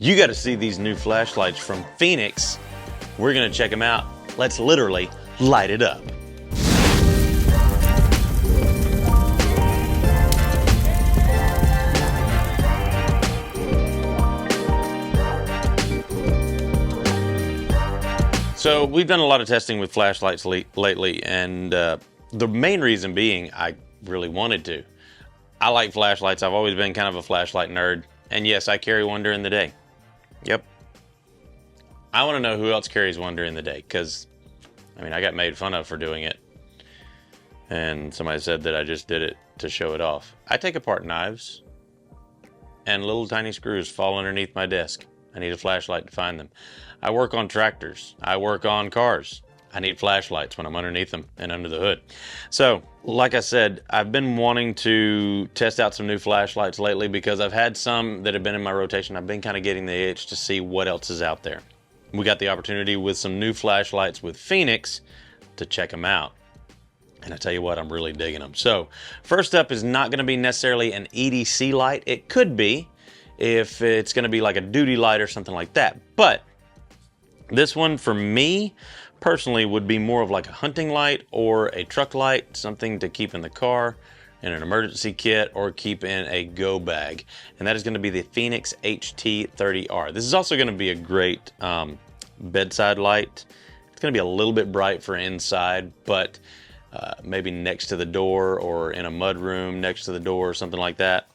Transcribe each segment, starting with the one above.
You got to see these new flashlights from Fenix. We're going to check them out. Let's literally light it up. So we've done a lot of testing with flashlights lately, and the main reason being I really wanted to. I like flashlights. I've always been kind of a flashlight nerd. And yes, I carry one during the day. Yep. I want to know who else carries one during the day, because, I mean, I got made fun of for doing it. And somebody said that I just did it to show it off. I take apart knives, and little tiny screws fall underneath my desk. I need a flashlight to find them. I work on tractors. I work on cars. I need flashlights when I'm underneath them and under the hood. So, like I said, I've been wanting to test out some new flashlights lately because I've had some that have been in my rotation. I've been kind of getting the itch to see what else is out there. We got the opportunity with some new flashlights with Fenix to check them out. And I tell you what, I'm really digging them. So, first up is not going to be necessarily an EDC light. It could be if it's going to be like a duty light or something like that. But this one, for me, personally, would be more of like a hunting light or a truck light, something to keep in the car, in an emergency kit, or keep in a go bag. And that is going to be the Fenix HT30R. This is also going to be a great bedside light. It's going to be a little bit bright for inside, but maybe next to the door or in a mud room next to the door or something like that.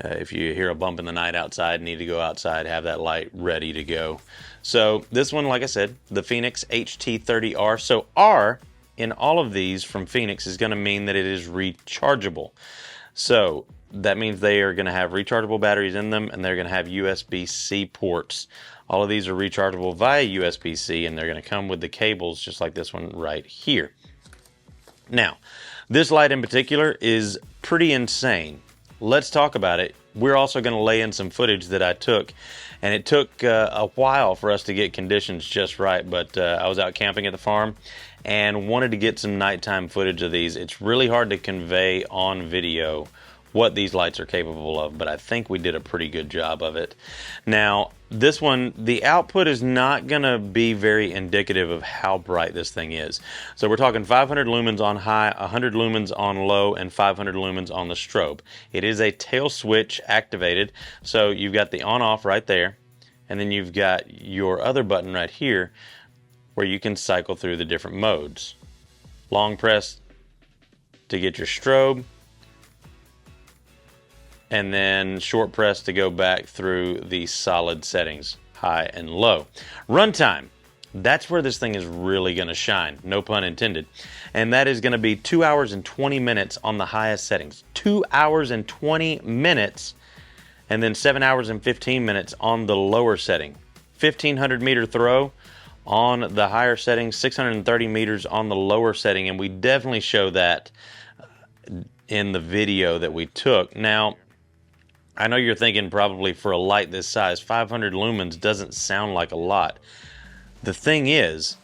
If you hear a bump in the night outside, need to go outside, have that light ready to go. So this one, like I said, the Fenix HT30R. So R in all of these from Fenix is going to mean that it is rechargeable. So that means they are going to have rechargeable batteries in them, and they're going to have USB-C ports. All of these are rechargeable via USB-C, and they're going to come with the cables just like this one right here. Now, this light in particular is pretty insane. Let's talk about it. We're also going to lay in some footage that I took, and it took a while for us to get conditions just right, but I was out camping at the farm and wanted to get some nighttime footage of these. It's really hard to convey on video what these lights are capable of, but I think we did a pretty good job of it. Now, this one, the output is not going to be very indicative of how bright this thing is. So we're talking 500 lumens on high, 100 lumens on low, and 500 lumens on the strobe. It is a tail switch activated, so you've got the on-off right there, and then you've got your other button right here where you can cycle through the different modes. Long press to get your strobe, and then short press to go back through the solid settings, high and low. Runtime, that's where this thing is really going to shine, no pun intended. And that is going to be 2 hours and 20 minutes on the highest settings. 2 hours and 20 minutes, and then 7 hours and 15 minutes on the lower setting. 1,500 meter throw on the higher setting, 630 meters on the lower setting, and we definitely show that in the video that we took. Now, I know you're thinking probably for a light this size, 500 lumens doesn't sound like a lot. The thing is,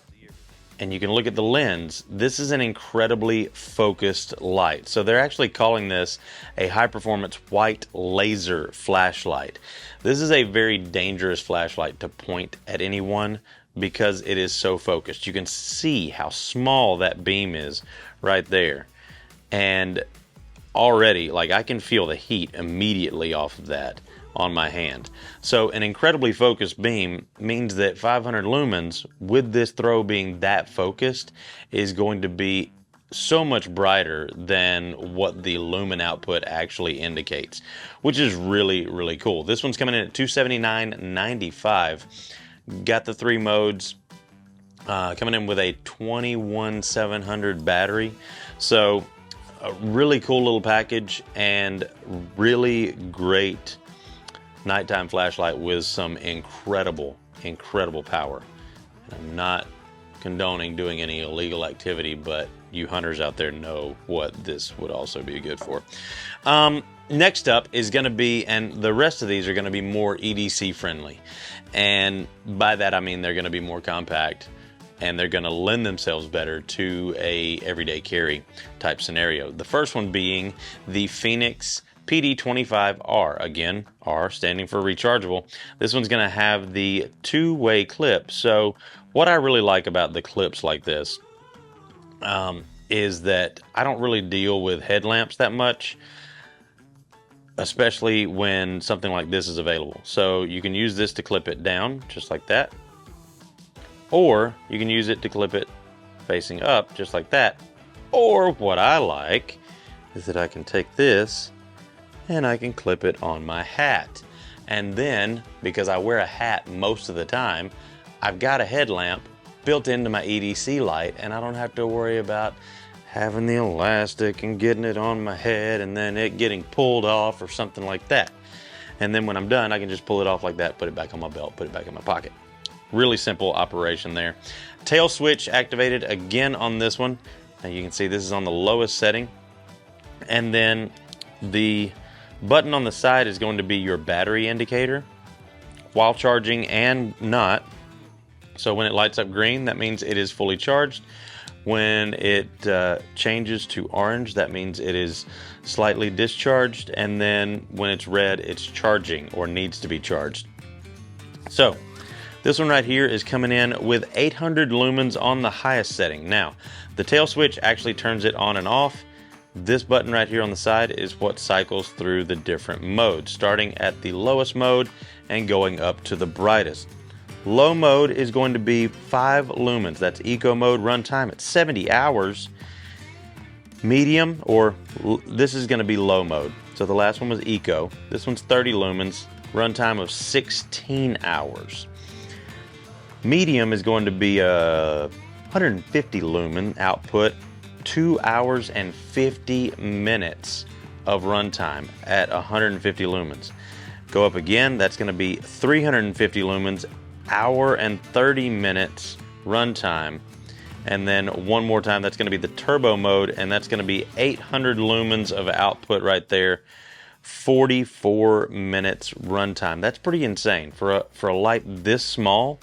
and you can look at the lens, this is an incredibly focused light. So they're actually calling this a high-performance white laser flashlight. This is a very dangerous flashlight to point at anyone because it is so focused. You can see how small that beam is right there. And already, like, I can feel the heat immediately off of that on my hand. So an incredibly focused beam means that 500 lumens, with this throw being that focused, is going to be so much brighter than what the lumen output actually indicates, which is really, really cool. This one's coming in at $279.95. Got the 3 modes, coming in with a 21700 battery. So a really cool little package and really great nighttime flashlight with some incredible power. And I'm not condoning doing any illegal activity, but you hunters out there know what this would also be good for. Next up is going to be, and the rest of these are going to be more EDC friendly. And by that I mean they're going to be more compact, and they're going to lend themselves better to a everyday carry type scenario. The first one being the Fenix PD25R, again, R standing for rechargeable. This one's going to have the two-way clip. So what I really like about the clips like this is that I don't really deal with headlamps that much, especially when something like this is available. So you can use this to clip it down just like that, or you can use it to clip it facing up just like that. Or what I like is that I can take this and I can clip it on my hat. And then, because I wear a hat most of the time, I've got a headlamp built into my EDC light, and I don't have to worry about having the elastic and getting it on my head and then it getting pulled off or something like that. And then when I'm done, I can just pull it off like that, put it back on my belt, put it back in my pocket. Really simple operation there. Tail switch activated again on this one. Now you can see this is on the lowest setting. And then the button on the side is going to be your battery indicator while charging and not. So when it lights up green, that means it is fully charged. When it changes to orange, that means it is slightly discharged. And then when it's red, it's charging or needs to be charged. So this one right here is coming in with 800 lumens on the highest setting. Now, the tail switch actually turns it on and off. This button right here on the side is what cycles through the different modes, starting at the lowest mode and going up to the brightest. Low mode is going to be 5 lumens. That's eco mode, runtime at 70 hours. Medium, or this is going to be low mode. So the last one was eco. This one's 30 lumens, runtime of 16 hours. Medium is going to be 150 lumen output, 2 hours and 50 minutes of runtime at 150 lumens. Go up again, that's going to be 350 lumens, hour and 30 minutes runtime. And then one more time, that's going to be the turbo mode, and that's going to be 800 lumens of output right there, 44 minutes runtime. That's pretty insane for a light this small.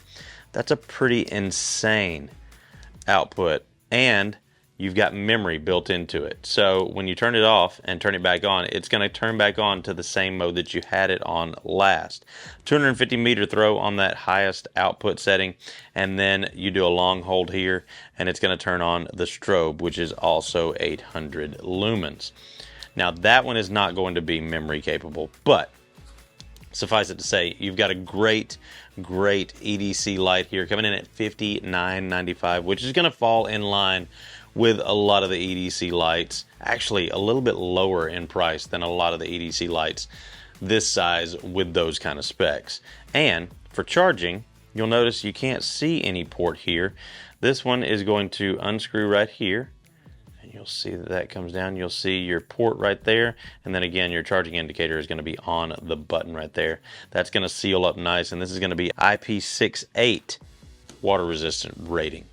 That's a pretty insane output, and you've got memory built into it. So when you turn it off and turn it back on, it's going to turn back on to the same mode that you had it on last. 250 meter throw on that highest output setting, and then you do a long hold here, and it's going to turn on the strobe, which is also 800 lumens. Now that one is not going to be memory capable, but suffice it to say, you've got a great EDC light here coming in at $59.95, which is going to fall in line with a lot of the EDC lights. Actually, a little bit lower in price than a lot of the EDC lights this size with those kind of specs. And for charging, you'll notice you can't see any port here. This one is going to unscrew right here, and you'll see that that comes down. You'll see your port right there, and then again your charging indicator is going to be on the button right there. That's going to seal up nice, and this is going to be IP68 water resistant rating.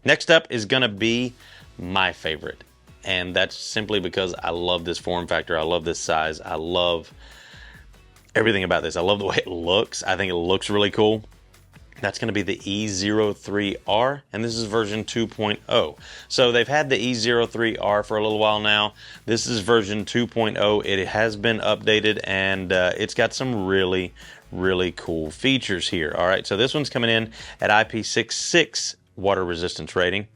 Next up is going to be my favorite, and that's simply because I love this form factor. I love this size. I love everything about this. I love the way it looks. I think it looks really cool. That's going to be the E03R, and this is version 2.0. So they've had the E03R for a little while now. This is version 2.0. It has been updated, and it's got some really cool features here. All right, so this one's coming in at IP66 water resistance rating,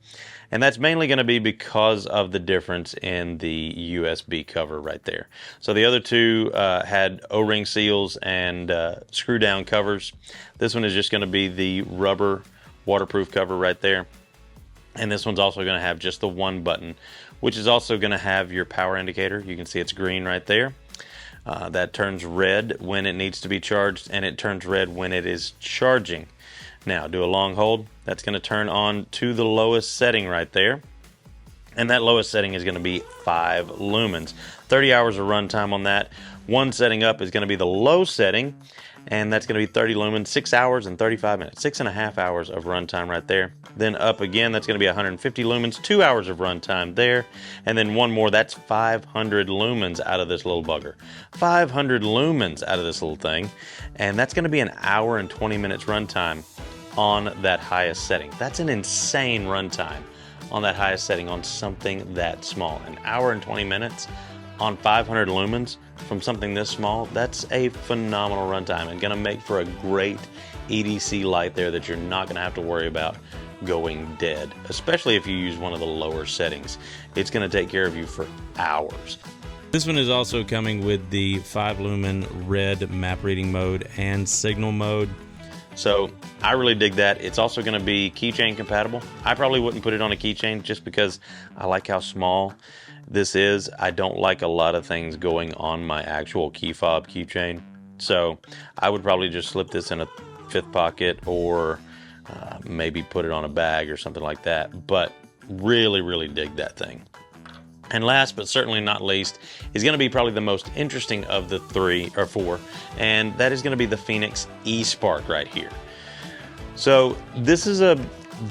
and that's mainly going to be because of the difference in the USB cover right there. So the other two had O-ring seals and screw down covers. This one is just going to be the rubber waterproof cover right there, and this one's also going to have just the one button, which is also going to have your power indicator. You can see it's green right there. That turns red when it needs to be charged, and it turns red when it is charging. Now, do a long hold. That's going to turn on to the lowest setting right there. And that lowest setting is going to be 5 lumens. 30 hours of runtime on that. One setting up is going to be the low setting, and that's going to be 30 lumens, 6 hours and 35 minutes. 6.5 hours of runtime right there. Then up again, that's going to be 150 lumens, 2 hours of runtime there. And then one more, that's 500 lumens out of this little bugger. 500 lumens out of this little thing. And that's going to be an hour and 20 minutes runtime on that highest setting. That's an insane runtime on that highest setting on something that small. An hour and 20 minutes on 500 lumens from something this small, that's a phenomenal runtime and gonna make for a great EDC light there that you're not gonna have to worry about going dead, especially if you use one of the lower settings. It's gonna take care of you for hours. This one is also coming with the 5 lumen red map reading mode and signal mode. So I really dig that. It's also going to be keychain compatible. I probably wouldn't put it on a keychain just because I like how small this is. I don't like a lot of things going on my actual key fob keychain. So I would probably just slip this in a 5th pocket or maybe put it on a bag or something like that. But really, really dig that thing. And last but certainly not least is going to be probably the most interesting of the 3 or 4, and that is going to be the Fenix E-Spark right here. So this is a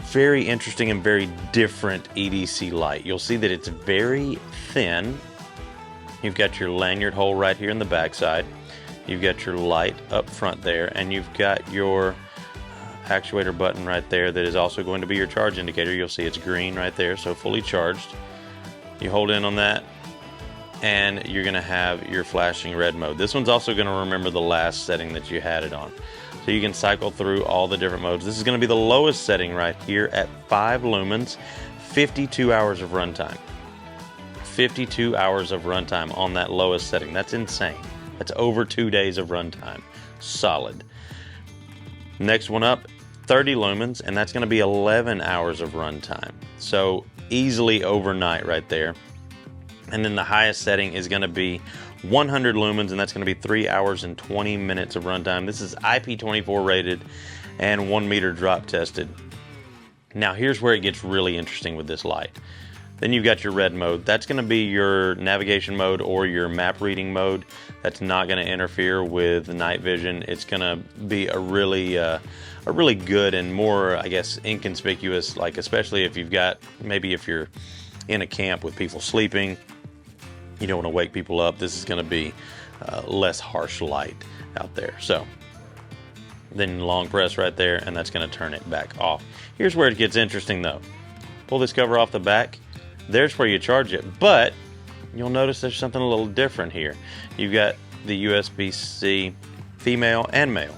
very interesting and very different EDC light. You'll see that it's very thin. You've got your lanyard hole right here in the back side. You've got your light up front there, and you've got your actuator button right there that is also going to be your charge indicator. You'll see it's green right there, so fully charged. You hold in on that and you're going to have your flashing red mode. This one's also going to remember the last setting that you had it on. So you can cycle through all the different modes. This is going to be the lowest setting right here at 5 lumens, 52 hours of runtime. 52 hours of runtime on that lowest setting. That's insane. That's over 2 days of runtime. Solid. Next one up, 30 lumens, and that's going to be 11 hours of runtime. So easily overnight right there. And then the highest setting is going to be 100 lumens, and that's going to be 3 hours and 20 minutes of runtime. This is IP24 rated and 1 meter drop tested. Now here's where it gets really interesting with this light. Then you've got your red mode. That's going to be your navigation mode or your map reading mode. That's not going to interfere with night vision. It's going to be a really good and more, I guess, inconspicuous, like especially if you've got, maybe if you're in a camp with people sleeping, you don't want to wake people up. This is going to be less harsh light out there. So then long press right there, and that's going to turn it back off. Here's where it gets interesting though. Pull this cover off the back. There's where you charge it, but you'll notice there's something a little different here. You've got the USB-C female and male.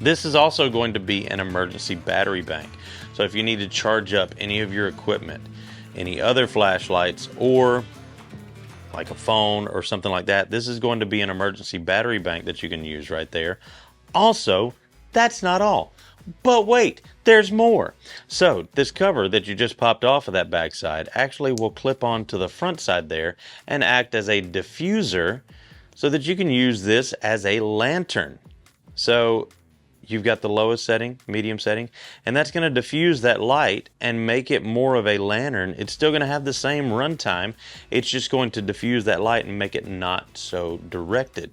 This is also going to be an emergency battery bank. So if you need to charge up any of your equipment, any other flashlights, or like a phone or something like that, this is going to be an emergency battery bank that you can use right there. Also, that's not all. But wait, there's more. So this cover that you just popped off of that back side actually will clip onto the front side there and act as a diffuser so that you can use this as a lantern. So you've got the lowest setting, medium setting, and that's going to diffuse that light and make it more of a lantern. It's still going to have the same runtime. It's just going to diffuse that light and make it not so directed.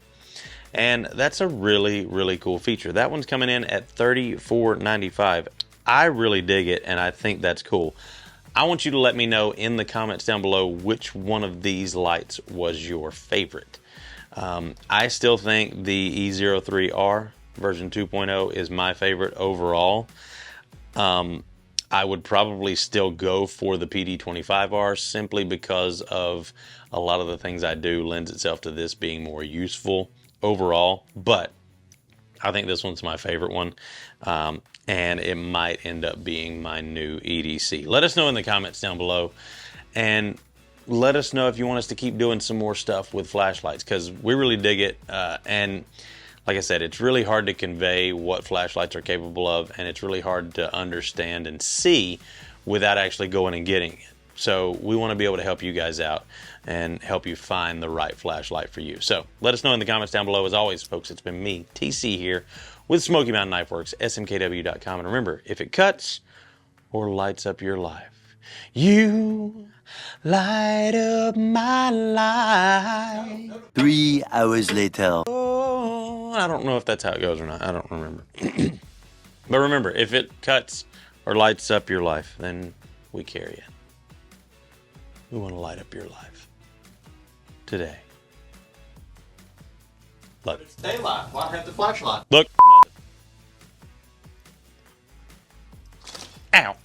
And that's a really, really cool feature. That one's coming in at $34.95. I really dig it, and I think that's cool. I want you to let me know in the comments down below which one of these lights was your favorite. I still think the E03R version 2.0 is my favorite overall. I would probably still go for the PD25R simply because of a lot of the things I do lends itself to this being more useful overall, but I think this one's my favorite one, and it might end up being my new EDC. Let us know in the comments down below, and let us know if you want us to keep doing some more stuff with flashlights, because we really dig it, and like I said, it's really hard to convey what flashlights are capable of, and it's really hard to understand and see without actually going and getting it. So we want to be able to help you guys out and help you find the right flashlight for you. So let us know in the comments down below. As always, folks, it's been me, TC, here with Smoky Mountain Knife Works, smkw.com. And remember, if it cuts or lights up your life, you light up my life. 3 hours later. Oh, I don't know if that's how it goes or not. I don't remember. But remember, if it cuts or lights up your life, then we carry it. We want to light up your life today. Look. It's daylight. Why have the flashlight? Look. Ow.